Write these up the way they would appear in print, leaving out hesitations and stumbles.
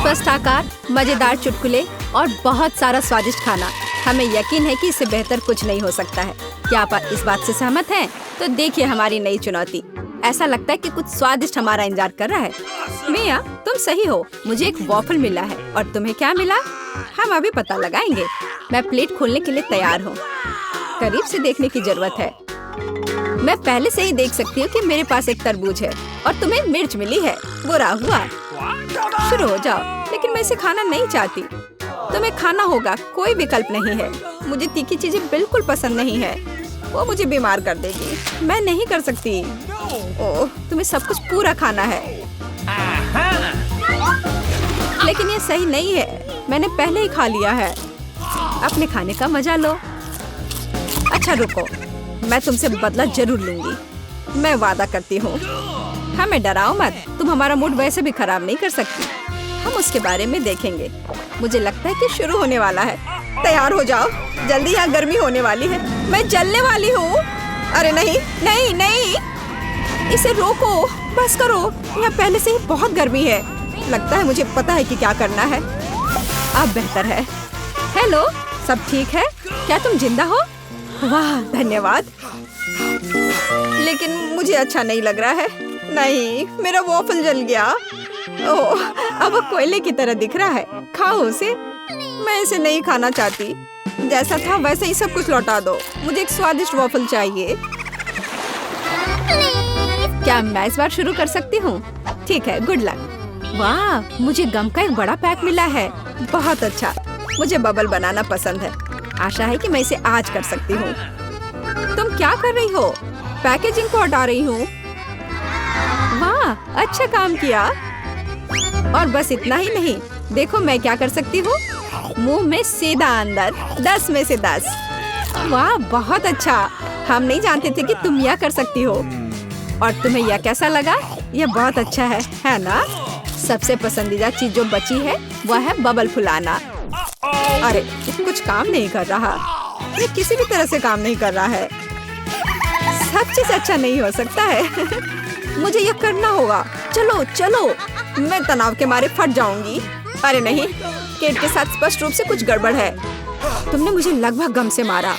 स्वस्थ आकार, मजेदार चुटकुले और बहुत सारा स्वादिष्ट खाना। हमें यकीन है कि इससे बेहतर कुछ नहीं हो सकता है। क्या आप इस बात से सहमत हैं? तो देखिए हमारी नई चुनौती। ऐसा लगता है कि कुछ स्वादिष्ट हमारा इंतजार कर रहा है। मिया, तुम सही हो। मुझे एक वॉफल मिला है और तुम्हें क्या मिला? हम अभी पता लगाएंगे। मैं प्लेट खोलने के लिए तैयार हूँ। करीब से देखने की जरूरत है। मैं पहले से ही देख सकती हूँ कि मेरे पास एक तरबूज है और तुम्हें मिर्च मिली है। बुरा हुआ। शुरू हो जाओ, लेकिन मैं इसे खाना नहीं चाहती। तुम्हें खाना होगा, कोई विकल्प नहीं है। मुझे तीखी चीजें बिल्कुल पसंद नहीं है। वो मुझे बीमार कर देगी। मैं नहीं कर सकती। ओह, तुम्हें सब कुछ पूरा खाना है। लेकिन ये सही नहीं है। मैंने पहले ही खा लिया है। अपने खाने का मजा लो। अच्छा रुको, मैं तुमसे बदला जरूर लूंगी। मैं वादा करती हूँ। हमें डराओ मत। तुम हमारा मूड वैसे भी खराब नहीं कर सकती। हम उसके बारे में देखेंगे। मुझे लगता है कि शुरू होने वाला है। तैयार हो जाओ, जल्दी यहाँ गर्मी होने वाली है। मैं जलने वाली हूँ। अरे नहीं नहीं नहीं, इसे रोको, बस करो। यहाँ पहले से ही बहुत गर्मी है। लगता है मुझे पता है कि क्या करना है। अब बेहतर है। हेलो, सब ठीक है? क्या तुम जिंदा हो? वाह, धन्यवाद। लेकिन मुझे अच्छा नहीं लग रहा है। नहीं, मेरा वॉफल जल गया। ओह, अब वो कोयले की तरह दिख रहा है। खाओ उसे। मैं इसे नहीं खाना चाहती। जैसा था वैसे ही सब कुछ लौटा दो। मुझे एक स्वादिष्ट वॉफल चाहिए। क्या मैं इस बार शुरू कर सकती हूँ? ठीक है, गुड लक। वाह, मुझे गम का एक बड़ा पैक मिला है। बहुत अच्छा। मुझे बबल बनाना पसंद है। आशा है कि मैं इसे आज कर सकती हूँ। तुम क्या कर रही हो? पैकेजिंग को हटा रही हूँ। वाह, अच्छा काम किया। और बस इतना ही नहीं, देखो मैं क्या कर सकती हूँ। मुंह में सीधा अंदर। 10 में से 10। वाह, बहुत अच्छा। हम नहीं जानते थे कि तुम यह कर सकती हो। और तुम्हें यह कैसा लगा? यह बहुत अच्छा है ना? सबसे पसंदीदा चीज जो बची है वह है बबल फुलाना। अरे, कुछ काम नहीं कर रहा। ये किसी भी तरह से काम नहीं कर रहा है। सब चीज अच्छा नहीं हो सकता है। मुझे यह करना होगा। चलो चलो, मैं तनाव के मारे फट जाऊंगी। अरे नहीं, केट के साथ स्पष्ट रूप से कुछ गड़बड़ है। तुमने मुझे लगभग गम से मारा।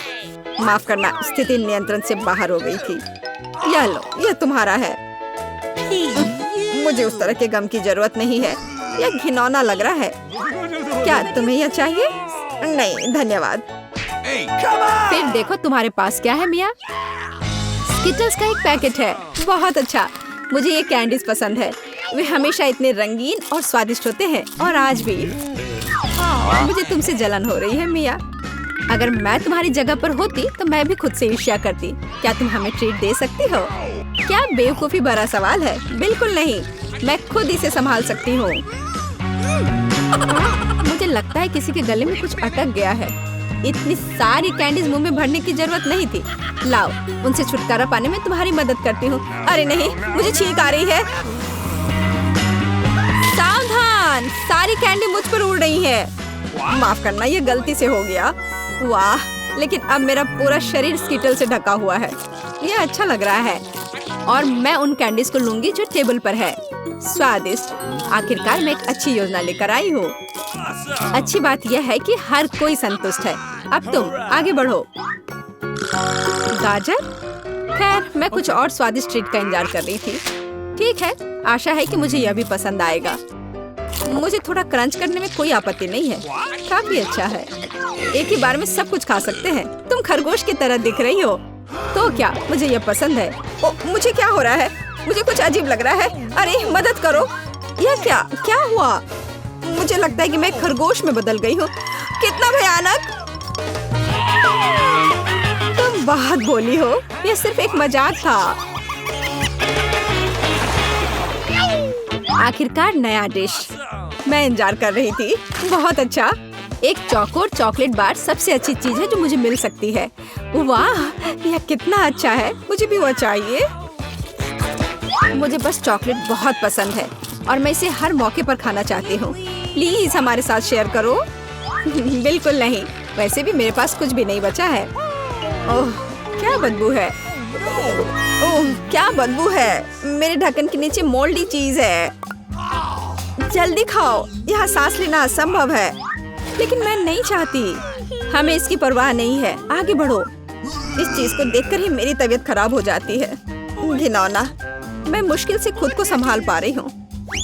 माफ करना, स्थिति नियंत्रण से बाहर हो गई थी। यह लो, यह तुम्हारा है। मुझे उस तरह के गम की जरूरत नहीं है। यह घिनौना लग रहा है। क्या तुम्हें यह चाहिए? नहीं धन्यवाद। फिर देखो तुम्हारे पास क्या है मिया। स्किटल्स का एक पैकेट है। बहुत अच्छा। मुझे ये कैंडीज पसंद है। वे हमेशा इतने रंगीन और स्वादिष्ट होते हैं। और आज भी मुझे तुमसे जलन हो रही है मिया। अगर मैं तुम्हारी जगह पर होती तो मैं भी खुद से ईर्ष्या करती। क्या तुम हमें ट्रीट दे सकती हो? क्या बेवकूफी भरा सवाल है। बिल्कुल नहीं, मैं खुद इसे संभाल सकती हूँ। मुझे लगता है किसी के गले में कुछ अटक गया है। इतनी सारी कैंडीज मुंह में भरने की जरूरत नहीं थी। लाओ, उनसे छुटकारा पाने में तुम्हारी मदद करती हूँ। अरे नहीं, मुझे छींक आ रही है। सावधान, सारी कैंडी मुझ पर उड़ रही है। माफ करना, ये गलती से हो गया। वाह, लेकिन अब मेरा पूरा शरीर स्किटल से ढका हुआ है। ये अच्छा लग रहा है। और मैं उन कैंडीज को लूंगी जो टेबल पर है। स्वादिष्ट। आखिरकार मैं एक अच्छी योजना लेकर आई हूँ। अच्छी बात यह है कि हर कोई संतुष्ट है। अब तुम आगे बढ़ो। गाजर? खैर, मैं कुछ और स्वादिष्ट ट्रीट का इंतजार कर रही थी। ठीक है, आशा है कि मुझे यह भी पसंद आएगा। मुझे थोड़ा क्रंच करने में कोई आपत्ति नहीं है। काफी अच्छा है। एक ही बार में सब कुछ खा सकते हैं। तुम खरगोश की तरह दिख रही हो। तो क्या, मुझे यह पसंद है। ओ, मुझे क्या हो रहा है? मुझे कुछ अजीब लग रहा है। अरे मदद करो। यह क्या क्या हुआ? मुझे लगता है कि मैं खरगोश में बदल गई हूँ। कितना भयानक। तुम बहुत बोली हो। यह सिर्फ एक मजाक था। आखिरकार नया डिश। मैं इंतजार कर रही थी। बहुत अच्छा। एक चौकोर चॉकलेट बार सबसे अच्छी चीज है जो मुझे मिल सकती है। वाह, यह कितना अच्छा है। मुझे भी वो चाहिए। मुझे बस चॉकलेट बहुत पसंद है और मैं इसे हर मौके पर खाना चाहती हूँ। प्लीज हमारे साथ शेयर करो। बिल्कुल नहीं, वैसे भी मेरे पास कुछ भी नहीं बचा है। ओह, क्या बदबू है। ओह, क्या बदबू है। मेरे ढक्कन के नीचे मोल्डी चीज है। जल्दी खाओ, यहाँ सांस लेना असंभव है। लेकिन मैं नहीं चाहती। हमें इसकी परवाह नहीं है, आगे बढ़ो। इस चीज को देखकर ही मेरी तबीयत खराब हो जाती है। घिनौना। मैं मुश्किल से खुद को संभाल पा रही हूँ।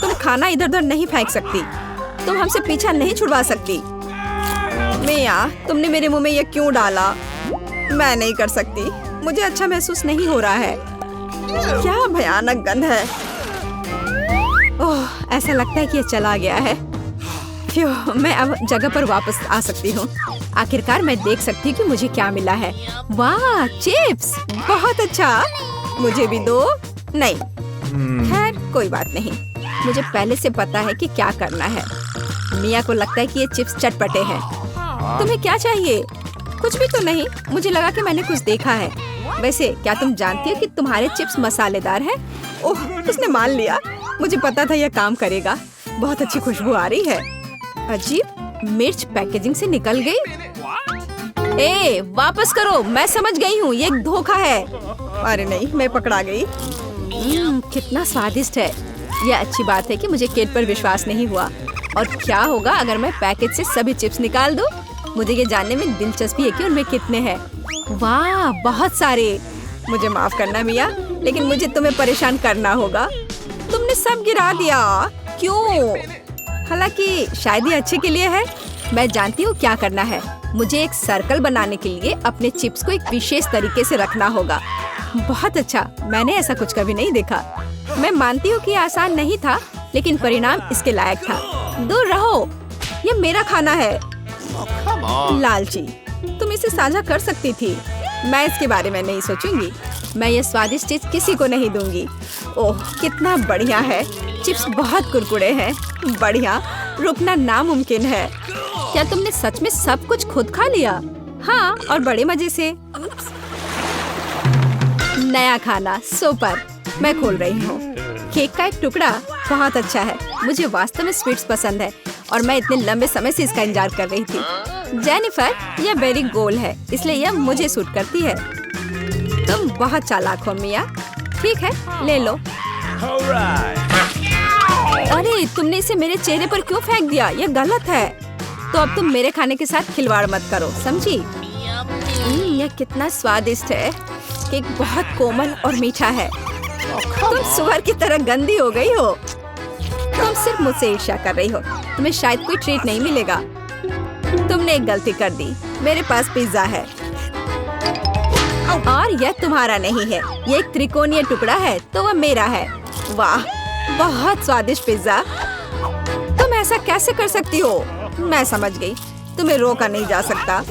तुम खाना इधर उधर नहीं फेंक सकती। तुम हमसे पीछा नहीं छुड़वा सकती। मिया, तुमने मेरे मुंह में ये क्यों डाला? मैं नहीं कर सकती। मुझे अच्छा महसूस नहीं हो रहा है। क्या भयानक गंध है। ओह, ऐसा लगता है कि ये चला गया है। मैं अब जगह पर वापस आ सकती हूँ। आखिरकार मैं देख सकती हूँ कि मुझे क्या मिला है। वाह, चिप्स, बहुत अच्छा। मुझे भी दो। नहीं, खैर कोई बात नहीं। मुझे पहले से पता है कि क्या करना है। मिया को लगता है कि ये चिप्स चटपटे हैं। तुम्हें क्या चाहिए? कुछ भी तो नहीं। मुझे लगा कि मैंने कुछ देखा है। वैसे क्या तुम जानती हो कि तुम्हारे चिप्स मसालेदार हैं? ओह, उसने मान लिया। मुझे पता था यह काम करेगा। बहुत अच्छी खुशबू आ रही है। अजीब, मिर्च पैकेजिंग से निकल गई। ए, वापस करो। मैं समझ गई हूँ, ये एक धोखा है। अरे नहीं, मैं पकड़ा गई। कितना स्वादिष्ट है। यह अच्छी बात है कि मुझे केट पर विश्वास नहीं हुआ। और क्या होगा अगर मैं पैकेज से सभी चिप्स निकाल दूं? मुझे ये जानने में दिलचस्पी है कि उनमें कितने हैं। वाह, बहुत सारे। मुझे माफ करना मिया, लेकिन मुझे तुम्हें परेशान करना होगा। तुमने सब गिरा दिया। क्यों? हालांकि शायद ये अच्छे के लिए है। मैं जानती हूँ क्या करना है। मुझे एक सर्कल बनाने के लिए अपने चिप्स को एक विशेष तरीके से रखना होगा। बहुत अच्छा, मैंने ऐसा कुछ कभी नहीं देखा। मैं मानती हूँ कि आसान नहीं था, लेकिन परिणाम इसके लायक था। दूर रहो, ये मेरा खाना है। लालची, तुम इसे साझा कर सकती थी। मैं इसके बारे में नहीं सोचूंगी। मैं ये स्वादिष्ट चीज किसी को नहीं दूंगी। ओह, कितना बढ़िया है। चिप्स बहुत कुरकुरे हैं। बढ़िया, रुकना नामुमकिन है। क्या तुमने सच में सब कुछ खुद खा लिया? हाँ, और बड़े मजे से। नया खाना सुपर। मैं खोल रही हूँ। केक का एक टुकड़ा बहुत अच्छा है। मुझे वास्तव में स्वीट्स पसंद है और मैं इतने लंबे समय से इसका इंतजार कर रही थी। जेनिफर, यह बेरी गोल है, इसलिए यह मुझे सूट करती है। तुम बहुत चालाक हो मिया। ठीक है, ले लो। अरे, तुमने इसे मेरे चेहरे पर क्यों फेंक दिया? यह गलत है। तो अब तुम मेरे खाने के साथ खिलवाड़ मत करो, समझी? यह कितना स्वादिष्ट है। केक बहुत कोमल और मीठा है। तुम सुअर की तरह गंदी हो गई हो। तुम सिर्फ मुझसे ईर्ष्या कर रही हो। तुम्हें शायद कोई ट्रीट नहीं मिलेगा। तुमने एक गलती कर दी। मेरे पास पिज्जा है और यह तुम्हारा नहीं है। यह एक त्रिकोणीय टुकड़ा है, तो वह मेरा है। वाह, बहुत स्वादिष्ट पिज्जा। तुम ऐसा कैसे कर सकती हो? मैं समझ गई, तुम्हें रोका नहीं जा सकता।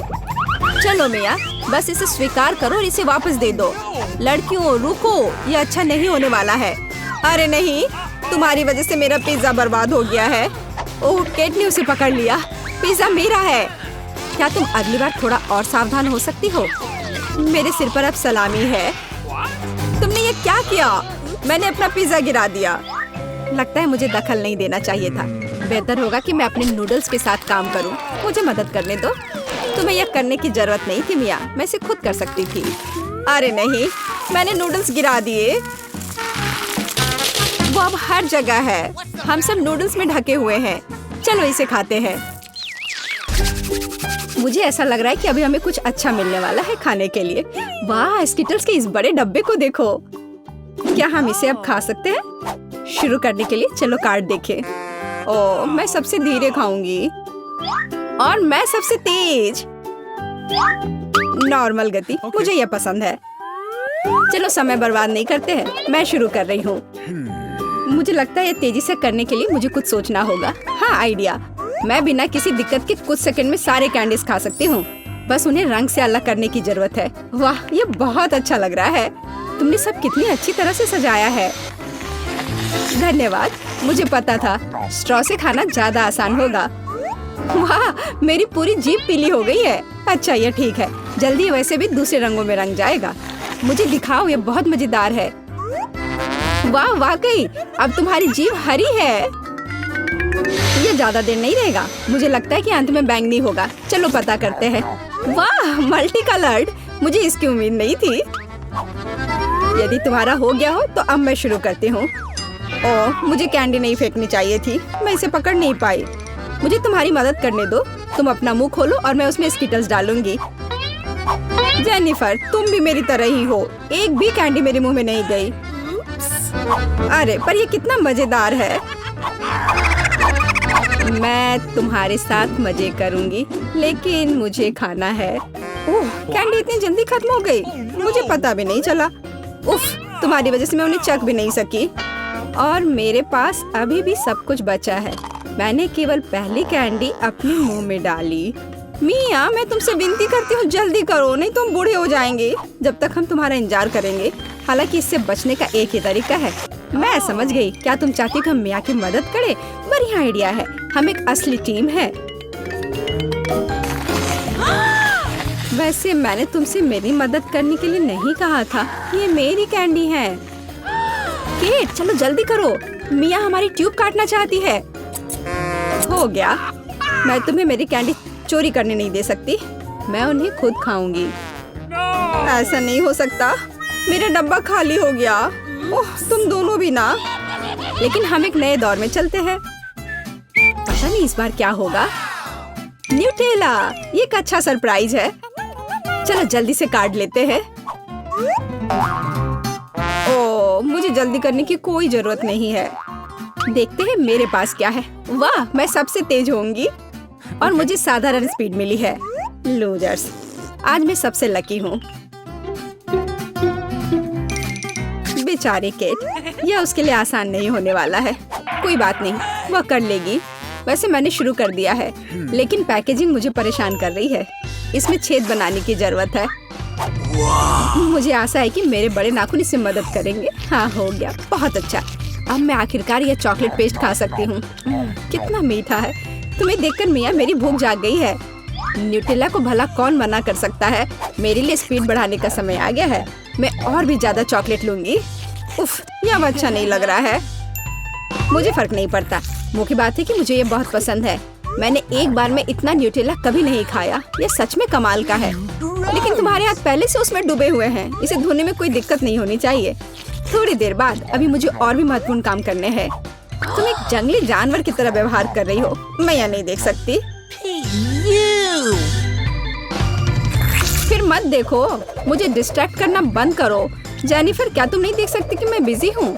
चलो मिया, बस इसे स्वीकार करो और इसे वापस दे दो। लड़कियों, रुको, यह अच्छा नहीं होने वाला है। अरे नहीं, तुम्हारी वजह से मेरा पिज्जा बर्बाद हो गया है। ओह, केट ने उसे पकड़ लिया। पिज्जा मेरा है। क्या तुम अगली बार थोड़ा और सावधान हो सकती हो? मेरे सिर पर अब सलामी है। तुमने ये क्या किया? मैंने अपना पिज्जा गिरा दिया। लगता है मुझे दखल नहीं देना चाहिए था। बेहतर होगा कि मैं अपने नूडल्स के साथ काम करूं। मुझे मदद करने दो। तुम्हें यह करने की जरूरत नहीं थी मिया, मैं इसे खुद कर सकती थी। अरे नहीं, मैंने नूडल्स गिरा दिए। वो अब हर जगह है। हम सब नूडल्स में ढके हुए हैं। चलो इसे खाते हैं। मुझे ऐसा लग रहा है कि अभी हमें कुछ अच्छा मिलने वाला है खाने के लिए। वाह, स्किटल्स के इस बड़े डब्बे को देखो। क्या हम इसे अब खा सकते हैं? शुरू करने के लिए चलो कार्ड देखें। ओह, मैं सबसे धीरे खाऊंगी और मैं सबसे तेज। नॉर्मल गति, मुझे यह पसंद है। चलो समय बर्बाद नहीं करते हैं, मैं शुरू कर रही हूँ। मुझे लगता है ये तेजी से करने के लिए मुझे कुछ सोचना होगा। हाँ, आइडिया। मैं बिना किसी दिक्कत के कुछ सेकंड में सारे कैंडीज खा सकती हूँ। बस उन्हें रंग से अलग करने की जरूरत है। वाह, ये बहुत अच्छा लग रहा है। तुमने सब कितनी अच्छी तरह से सजाया है। धन्यवाद, मुझे पता था स्ट्रॉ से खाना ज्यादा आसान होगा। वाह, मेरी पूरी जीभ पीली हो गई है। अच्छा, ये ठीक है। जल्दी वैसे भी दूसरे रंगों में रंग जाएगा। मुझे दिखाओ, ये बहुत मजेदार है। वाह, वाकई अब तुम्हारी जीभ हरी है। ये ज्यादा देर नहीं रहेगा। मुझे लगता है कि अंत में बैंगनी होगा। चलो पता करते हैं। वाह, मल्टी कलर्ड। मुझे इसकी उम्मीद नहीं थी। यदि तुम्हारा हो गया हो तो अब मैं शुरू करती हूँ। ओह, मुझे कैंडी नहीं फेंकनी चाहिए थी। मैं इसे पकड़ नहीं पाई। मुझे तुम्हारी मदद करने दो। तुम अपना मुंह खोलो और मैं उसमें स्किटल्स डालूंगी। जेनिफर, तुम भी मेरी तरह ही हो। एक भी कैंडी मेरे मुंह में नहीं गई। अरे पर ये कितना मजेदार है। मैं तुम्हारे साथ मजे करूंगी, लेकिन मुझे खाना है। ओह, कैंडी इतनी जल्दी खत्म हो गई, मुझे पता भी नहीं चला। उफ, तुम्हारी वजह से मैं उन्हें चख भी नहीं सकी। और मेरे पास अभी भी सब कुछ बचा है। मैंने केवल पहली कैंडी अपने मुंह में डाली। मिया, मैं तुमसे विनती करती हूँ, जल्दी करो, नहीं तो हम बूढ़े हो जाएंगे जब तक हम तुम्हारा इंतजार करेंगे। हालांकि इससे बचने का एक ही तरीका है। मैं समझ गई। क्या तुम चाहती हो कि हम मिया की मदद करें? बढ़िया आइडिया है। हम एक असली टीम है। वैसे मैंने तुमसे मेरी मदद करने के लिए नहीं कहा था। ये मेरी कैंडी है। केट, चलो जल्दी करो। मिया हमारी ट्यूब काटना चाहती है। हो गया। मैं तुम्हें मेरी कैंडी चोरी करने नहीं दे सकती। मैं उन्हें खुद खाऊंगी। ऐसा नहीं हो सकता। मेरा डब्बा खाली हो गया। ओह, तुम दोनों भी ना। लेकिन हम एक नए दौर में चलते हैं। पता नहीं इस बार क्या होगा। न्यूटेला, ये एक अच्छा सरप्राइज है। चलो जल्दी से काट लेते हैं। ओह, मुझे जल्दी करने की कोई जरूरत नहीं है। देखते हैं मेरे पास क्या है। वाह, मैं सबसे तेज होंगी और मुझे साधारण स्पीड मिली है। लूजर्स, आज मैं सबसे लकी हूँ। बेचारी केट, यह उसके लिए आसान नहीं होने वाला है। कोई बात नहीं, वह कर लेगी। वैसे मैंने शुरू कर दिया है, लेकिन पैकेजिंग मुझे परेशान कर रही है। इसमें छेद बनाने की जरूरत है। मुझे आशा है कि मेरे बड़े नाखून इससे मदद करेंगे। हाँ, हो गया, बहुत अच्छा। अब मैं आखिरकार यह चॉकलेट पेस्ट खा सकती हूँ। कितना मीठा है। तुम्हें देखकर मिया मेरी भूख जाग गई है। न्यूटेला को भला कौन मना कर सकता है। मेरे लिए स्पीड बढ़ाने का समय आ गया है। मैं और भी ज्यादा चॉकलेट लूंगी। उफ, यह अब अच्छा नहीं लग रहा है। मुझे फर्क नहीं पड़ता। मुख्य बात है कि मुझे ये बहुत पसंद है। मैंने एक बार में इतना न्यूटेला कभी नहीं खाया। ये सच में कमाल का है। लेकिन तुम्हारे हाथ पहले से उसमें डूबे हुए हैं। इसे धोने में कोई दिक्कत नहीं होनी चाहिए। थोड़ी देर बाद अभी मुझे और भी महत्वपूर्ण काम करने हैं। तुम एक जंगली जानवर की तरह व्यवहार कर रही हो। मैं यह नहीं देख सकती। फिर मत देखो। मुझे डिस्ट्रैक्ट करना बंद करो। जेनिफर, क्या तुम नहीं देख सकती कि मैं बिजी हूँ?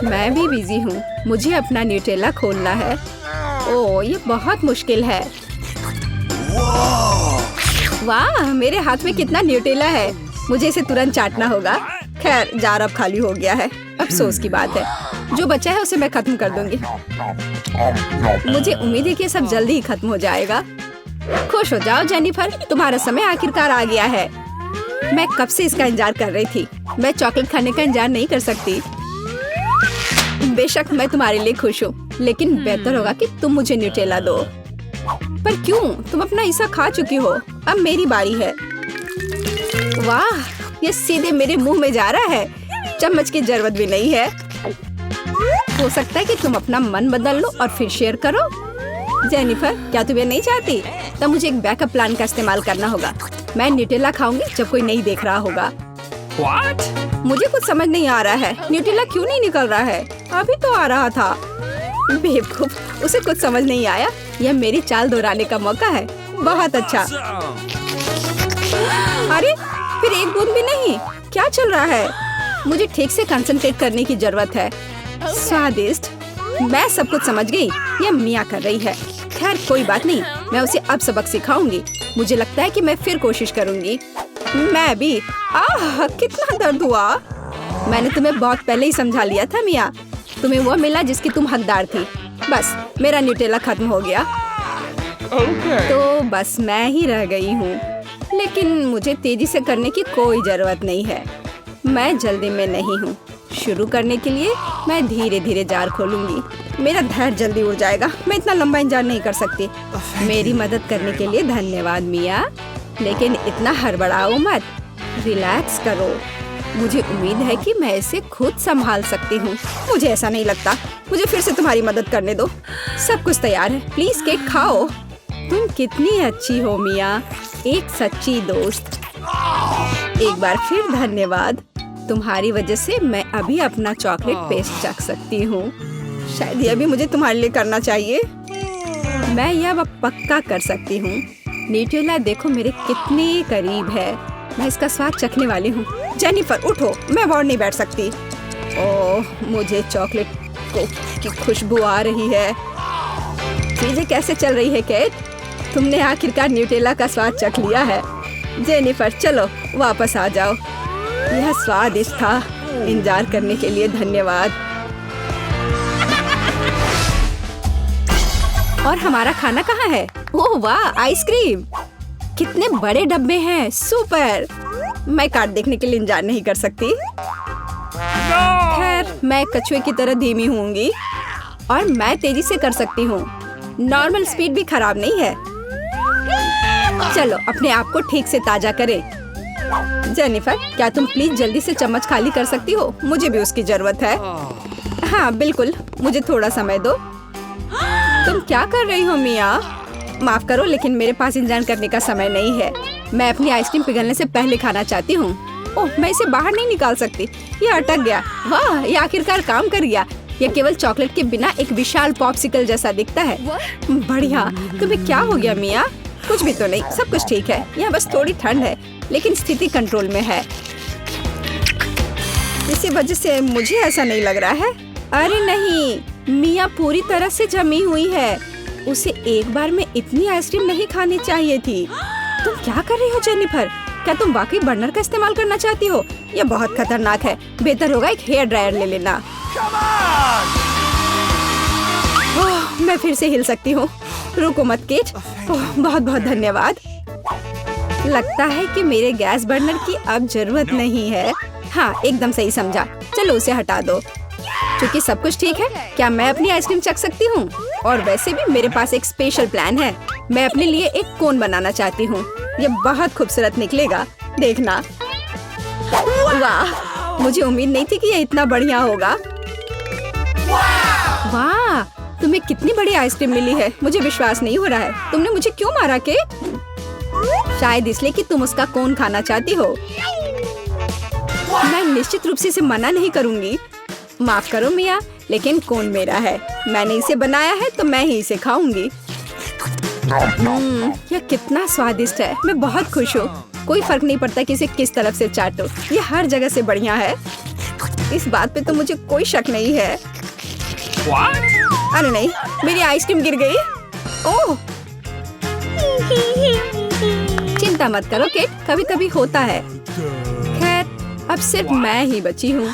मैं भी बिजी हूँ। मुझे अपना न्यूटेला खोलना है। ओह, ये बहुत मुश्किल है। वाह, मेरे हाथ में कितना न्यूटेला है। मुझे इसे तुरंत चाटना होगा। खैर, जार अब खाली हो गया है। अफसोस की बात है। जो बचा है उसे मैं खत्म कर दूंगी। मुझे उम्मीद है कि सब जल्दी ही खत्म हो जाएगा। खुश हो जाओ जेनिफर, तुम्हारा समय आखिरकार आ गया है। मैं कब से इसका इंतजार कर रही थी। मैं चॉकलेट खाने का इंतजार नहीं कर सकती। बेशक मैं तुम्हारे लिए खुश हूँ, लेकिन बेहतर होगा कि तुम मुझे न्यूटेला दो। पर क्यों? तुम अपना हिस्सा खा चुकी हो। अब मेरी बारी है। वाह, ये सीधे मेरे मुंह में जा रहा है। चम्मच की जरूरत भी नहीं है। हो सकता है कि तुम अपना मन बदल लो और फिर शेयर करो। जेनिफर, क्या तुम ये नहीं चाहती? तब मुझे एक बैकअप प्लान का इस्तेमाल करना होगा। मैं न्यूटेला खाऊंगी जब कोई नहीं देख रहा होगा। What? मुझे कुछ समझ नहीं आ रहा है। न्यूटेला क्यों नहीं निकल रहा है? अभी तो आ रहा था। बेवकूफ, उसे कुछ समझ नहीं आया। यह मेरी चाल दोहराने का मौका है। बहुत अच्छा। अरे, फिर एक बूंद भी नहीं। क्या चल रहा है? मुझे ठीक से कंसंट्रेट करने की जरूरत है। स्वादिष्ट। मैं सब कुछ समझ गई। यह मिया कर रही है। खैर, कोई बात नहीं। मैं उसे अब सबक सिखाऊंगी। मुझे लगता है कि मैं फिर कोशिश करूंगी। मैं भी। आह, कितना दर्द हुआ। मैंने तुम्हें बहुत पहले ही समझा लिया था मिया। तुम्हें वो मिला जिसकी तुम हकदार थी। बस, मेरा न्यूटेला खत्म हो गया। तो बस मैं ही रह गई हूँ। लेकिन मुझे तेजी से करने की कोई जरूरत नहीं है। मैं जल्दी में नहीं हूँ। शुरू करने के लिए मैं धीरे धीरे जार खोलूंगी। मेरा धैर्य जल्दी उड़ जाएगा। मैं इतना लंबा इंतजार नहीं कर सकती। मेरी मदद करने के लिए धन्यवाद मिया, लेकिन इतना हड़बड़ाओ मत। रिलैक्स करो। मुझे उम्मीद है कि मैं इसे खुद संभाल सकती हूँ। मुझे ऐसा नहीं लगता। मुझे फिर से तुम्हारी मदद करने दो। सब कुछ तैयार है। प्लीज केक खाओ। तुम कितनी अच्छी हो मिया, एक सच्ची दोस्त। एक बार फिर धन्यवाद। तुम्हारी वजह से मैं अभी अपना चॉकलेट पेस्ट चख सकती हूँ। शायद ये भी मुझे तुम्हारे लिए करना चाहिए। मैं यह अब पक्का कर सकती हूँ। न्यूट्रेला देखो मेरे कितने करीब है। मैं इसका स्वाद चखने वाली हूँ। जेनिफर उठो, मैं और नहीं बैठ सकती। ओह, मुझे चॉकलेट की खुशबू आ रही है। चीजें कैसे चल रही है केट? तुमने आखिरकार न्यूट्रेला का स्वाद चख लिया है। जेनिफर चलो वापस आ जाओ। यह स्वादिष्ट था। इंतजार करने के लिए धन्यवाद। और हमारा खाना कहाँ है? ओह वाह, आइसक्रीम! कितने बड़े डब्बे हैं। सुपर! मैं कार्ड देखने के लिए इंतजार नहीं कर सकती। खैर, मैं कछुए की तरह धीमी होंगी और मैं तेजी से कर सकती हूँ। नॉर्मल स्पीड भी खराब नहीं है। चलो अपने आप को ठीक से ताजा करें। जेनिफर, क्या तुम प्लीज जल्दी से चम्मच खाली कर सकती हो? मुझे भी उसकी जरूरत है। हाँ बिल्कुल, मुझे थोड़ा समय दो। तुम क्या कर रही हो मिया? माफ करो, लेकिन मेरे पास इंतजार करने का समय नहीं है। मैं अपनी आइसक्रीम पिघलने से पहले खाना चाहती हूँ। ओह, मैं इसे बाहर नहीं निकाल सकती। ये अटक गया। वाह, ये आखिरकार काम कर गया। यह केवल चॉकलेट के बिना एक विशाल पॉप्सिकल जैसा दिखता है। बढ़िया। तुम्हें क्या हो गया मिया? कुछ भी तो नहीं, सब कुछ ठीक है। यहाँ बस थोड़ी ठंड है, लेकिन स्थिति कंट्रोल में है। इसी वजह से मुझे ऐसा नहीं लग रहा है। अरे नहीं, मिया पूरी तरह से जमी हुई है। उसे एक बार में इतनी आइसक्रीम नहीं खानी चाहिए थी। तुम क्या कर रही हो जेनिफर? क्या तुम वाकई बर्नर का इस्तेमाल करना चाहती हो? यह बहुत खतरनाक है। बेहतर होगा एक हेयर ड्रायर ले लेना। ओह, मैं फिर से हिल सकती हूँ। रुको मत केट। ओह, बहुत बहुत धन्यवाद। लगता है कि मेरे गैस बर्नर की अब जरूरत नहीं है। हाँ, एकदम सही समझा। चलो उसे हटा दो। क्योंकि सब कुछ ठीक है, क्या मैं अपनी आइसक्रीम चख सकती हूँ? और वैसे भी मेरे पास एक स्पेशल प्लान है। मैं अपने लिए एक कोन बनाना चाहती हूँ। ये बहुत खूबसूरत निकलेगा, देखना। वाह, मुझे उम्मीद नहीं थी कि ये इतना बढ़िया होगा। वाह, तुम्हें कितनी बड़ी आइसक्रीम मिली है। मुझे विश्वास नहीं हो रहा है। तुमने मुझे क्यों मारा के? शायद इसलिए कि तुम उसका कोन खाना चाहती हो। मैं निश्चित रूप से इसे मना नहीं करूंगी। माफ करो मिया, लेकिन कोन मेरा है। मैंने इसे बनाया है तो मैं ही इसे खाऊंगी। यह कितना स्वादिष्ट है। मैं बहुत खुश हूँ। कोई फर्क नहीं पड़ता कि इसे किस तरफ से चाटो। ये हर जगह से बढ़िया है। इस बात पे तो मुझे कोई शक नहीं है। अरे नहीं, मेरी आइसक्रीम गिर गई। ओह, चिंता मत करो केट, कभी कभी होता है। खैर, अब सिर्फ मैं ही बची हूँ।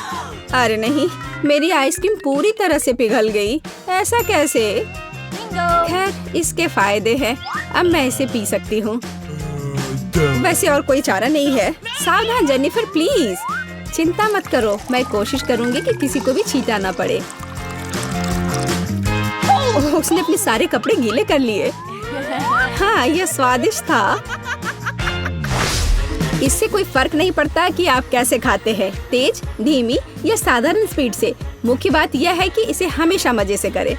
अरे नहीं, मेरी आइसक्रीम पूरी तरह से पिघल गई। ऐसा कैसे? खैर, इसके फायदे हैं। अब मैं इसे पी सकती हूँ। वैसे और कोई चारा नहीं है। सावधान जेनिफर, प्लीज। चिंता मत करो, मैं कोशिश करूंगी कि किसी को भी छींटा ना पड़े। ओह, उसने अपने सारे कपड़े गीले कर लिए। हाँ, यह स्वादिष्ट था। इससे कोई फर्क नहीं पड़ता कि आप कैसे खाते हैं, तेज, धीमी या साधारण स्पीड से। मुख्य बात यह है कि इसे हमेशा मजे से करें।